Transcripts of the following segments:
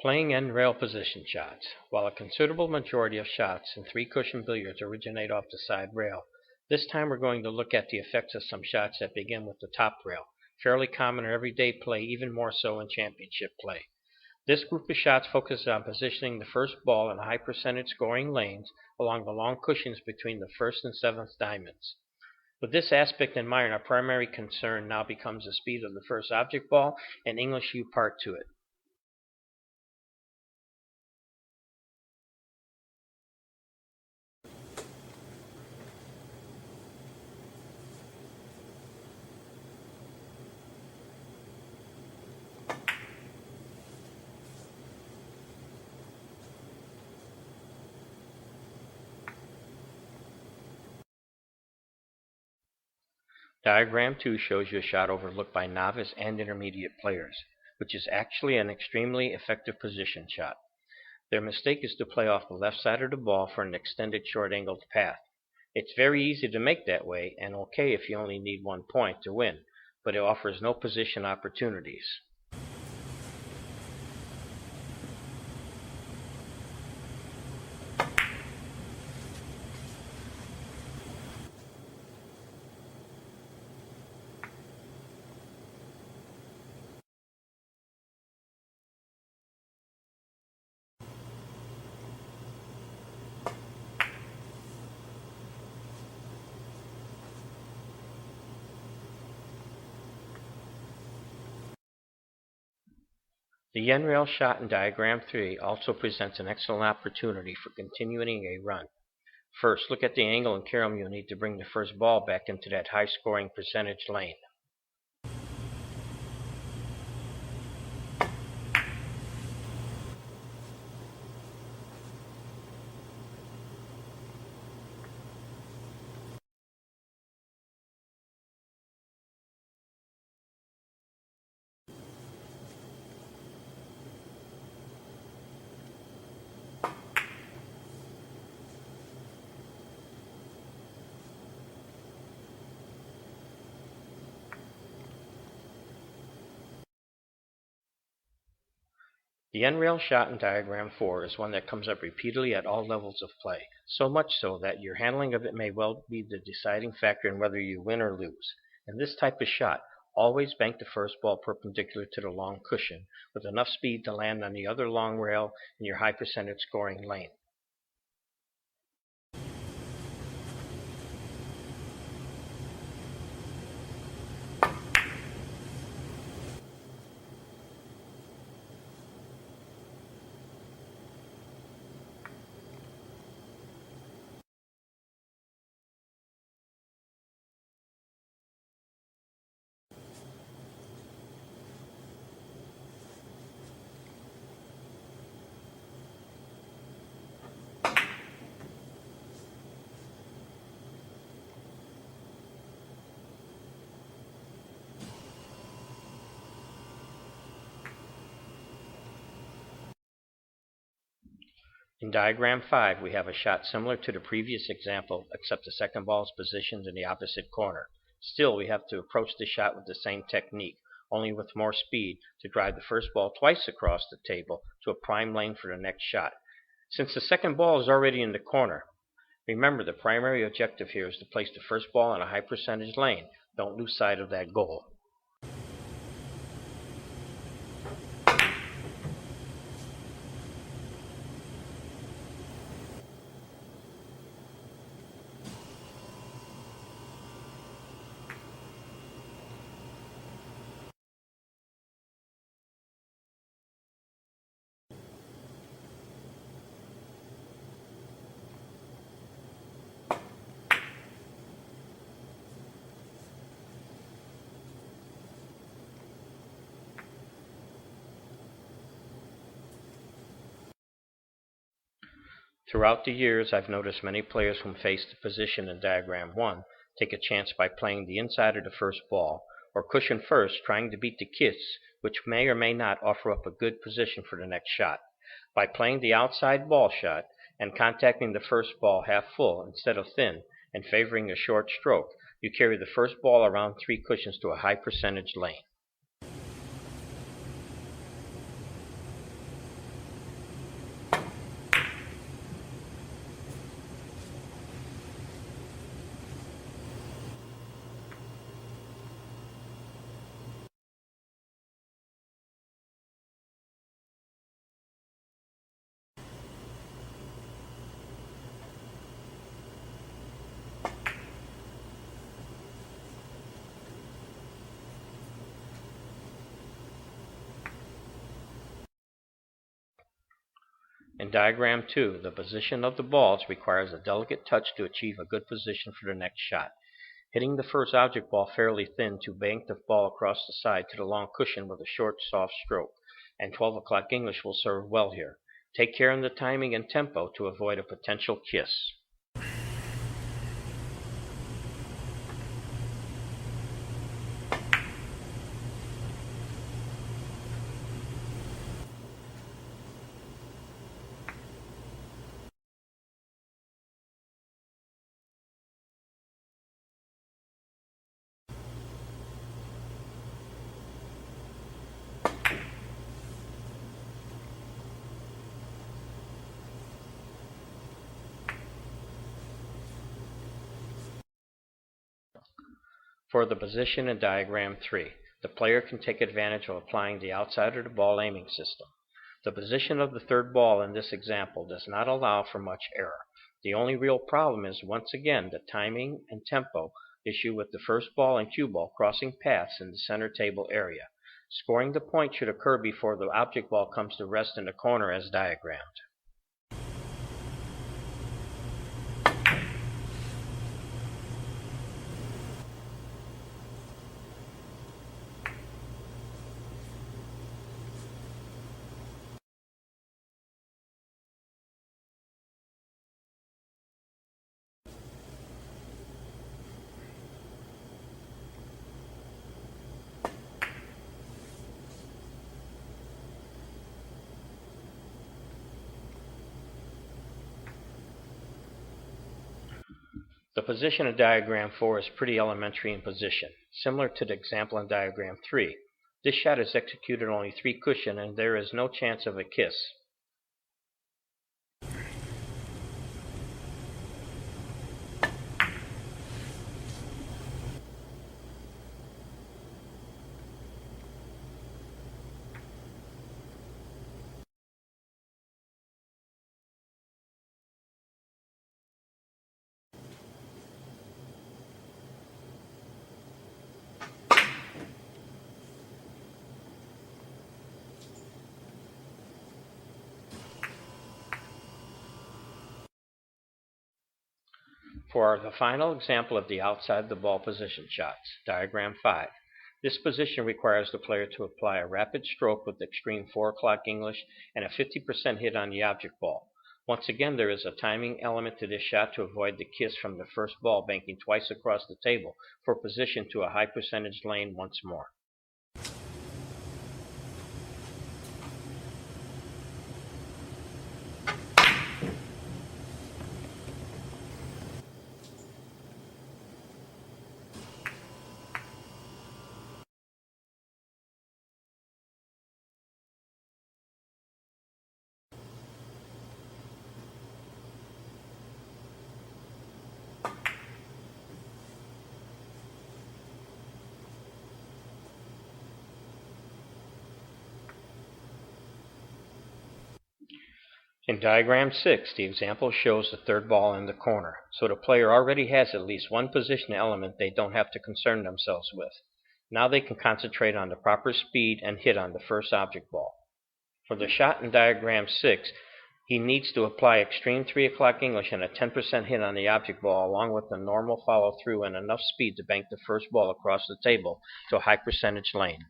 Playing end rail position shots. While a considerable majority of shots in three-cushion billiards originate off the side rail, this time we're going to look at the effects of some shots that begin with the top rail, fairly common in everyday play, even more so in championship play. This group of shots focuses on positioning the first ball in high percentage scoring lanes along the long cushions between the first and seventh diamonds. With this aspect in mind, our primary concern now becomes the speed of the first object ball and English U part to it. Diagram 2 shows you a shot overlooked by novice and intermediate players, which is actually an extremely effective position shot. Their mistake is to play off the left side of the ball for an extended short-angled path. It's very easy to make that way, and okay if you only need 1 point to win, but it offers no position opportunities. The end rail shot in Diagram 3 also presents an excellent opportunity for continuing a run. First, look at the angle and carom you'll need to bring the first ball back into that high scoring percentage lane. The end rail shot in Diagram 4 is one that comes up repeatedly at all levels of play, so much so that your handling of it may well be the deciding factor in whether you win or lose. In this type of shot, always bank the first ball perpendicular to the long cushion, with enough speed to land on the other long rail in your high percentage scoring lane. In Diagram 5, we have a shot similar to the previous example, except the second ball is positioned in the opposite corner. Still, we have to approach the shot with the same technique, only with more speed, to drive the first ball twice across the table to a prime lane for the next shot. Since the second ball is already in the corner, remember the primary objective here is to place the first ball in a high percentage lane. Don't lose sight of that goal. Throughout the years, I've noticed many players who face the position in Diagram 1 take a chance by playing the inside of the first ball, or cushion first, trying to beat the kits, which may or may not offer up a good position for the next shot. By playing the outside ball shot and contacting the first ball half full instead of thin, and favoring a short stroke, you carry the first ball around three cushions to a high percentage lane. In diagram 2, the position of the balls requires a delicate touch to achieve a good position for the next shot. Hitting the first object ball fairly thin to bank the ball across the side to the long cushion with a short, soft stroke, and 12 o'clock English will serve well here. Take care in the timing and tempo to avoid a potential kiss. For the position in diagram 3, the player can take advantage of applying the outside of the ball aiming system. The position of the third ball in this example does not allow for much error. The only real problem is, once again, the timing and tempo issue with the first ball and cue ball crossing paths in the center table area. Scoring the point should occur before the object ball comes to rest in the corner as diagrammed. The position in diagram 4 is pretty elementary in position, similar to the example in diagram 3. This shot is executed only 3 cushion and there is no chance of a kiss. For the final example of the outside the ball position shots, diagram 5, this position requires the player to apply a rapid stroke with extreme 4 o'clock English and a 50% hit on the object ball. Once again, there is a timing element to this shot to avoid the kiss from the first ball banking twice across the table for position to a high percentage lane once more. In diagram 6, the example shows the third ball in the corner, so the player already has at least one position element they don't have to concern themselves with. Now they can concentrate on the proper speed and hit on the first object ball. For the shot in diagram 6, he needs to apply extreme 3 o'clock English and a 10% hit on the object ball along with a normal follow through and enough speed to bank the first ball across the table to a high percentage lane.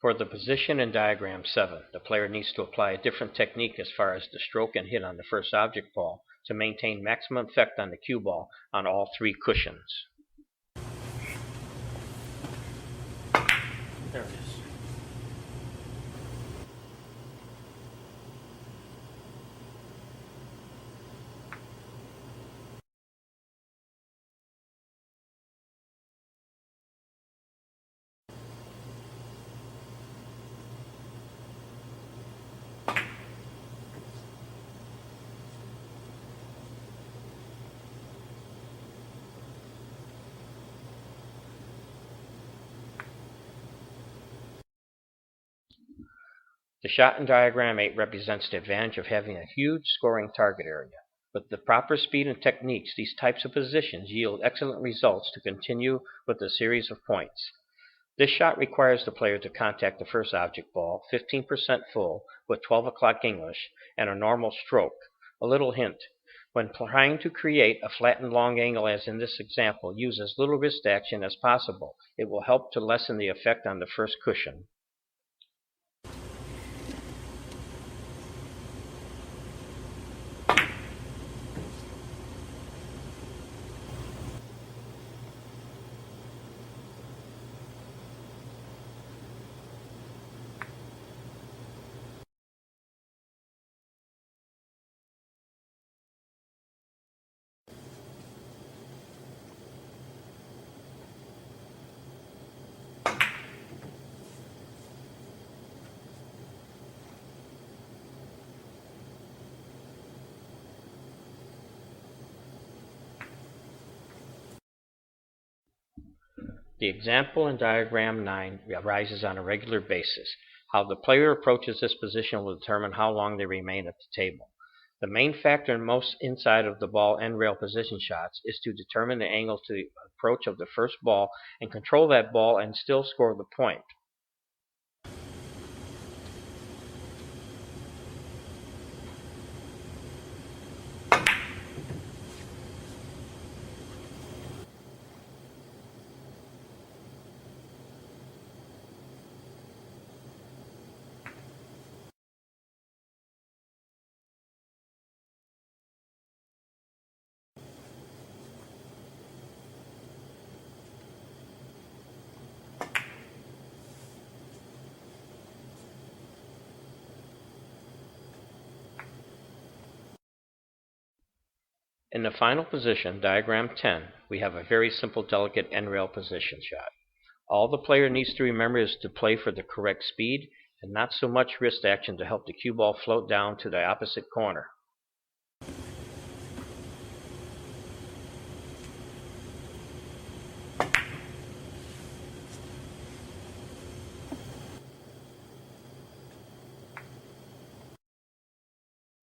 For the position in diagram 7, the player needs to apply a different technique as far as the stroke and hit on the first object ball to maintain maximum effect on the cue ball on all 3 cushions. There it is. The shot in diagram 8 represents the advantage of having a huge scoring target area. With the proper speed and techniques, these types of positions yield excellent results to continue with a series of points. This shot requires the player to contact the first object ball 15% full with 12 o'clock English and a normal stroke. A little hint: when trying to create a flattened long angle as in this example, use as little wrist action as possible. It will help to lessen the effect on the first cushion. The example in diagram 9 arises on a regular basis. How the player approaches this position will determine how long they remain at the table. The main factor in most inside of the ball end rail position shots is to determine the angle to the approach of the first ball and control that ball and still score the point. In the final position, diagram 10, we have a very simple delicate end rail position shot. All the player needs to remember is to play for the correct speed and not so much wrist action to help the cue ball float down to the opposite corner.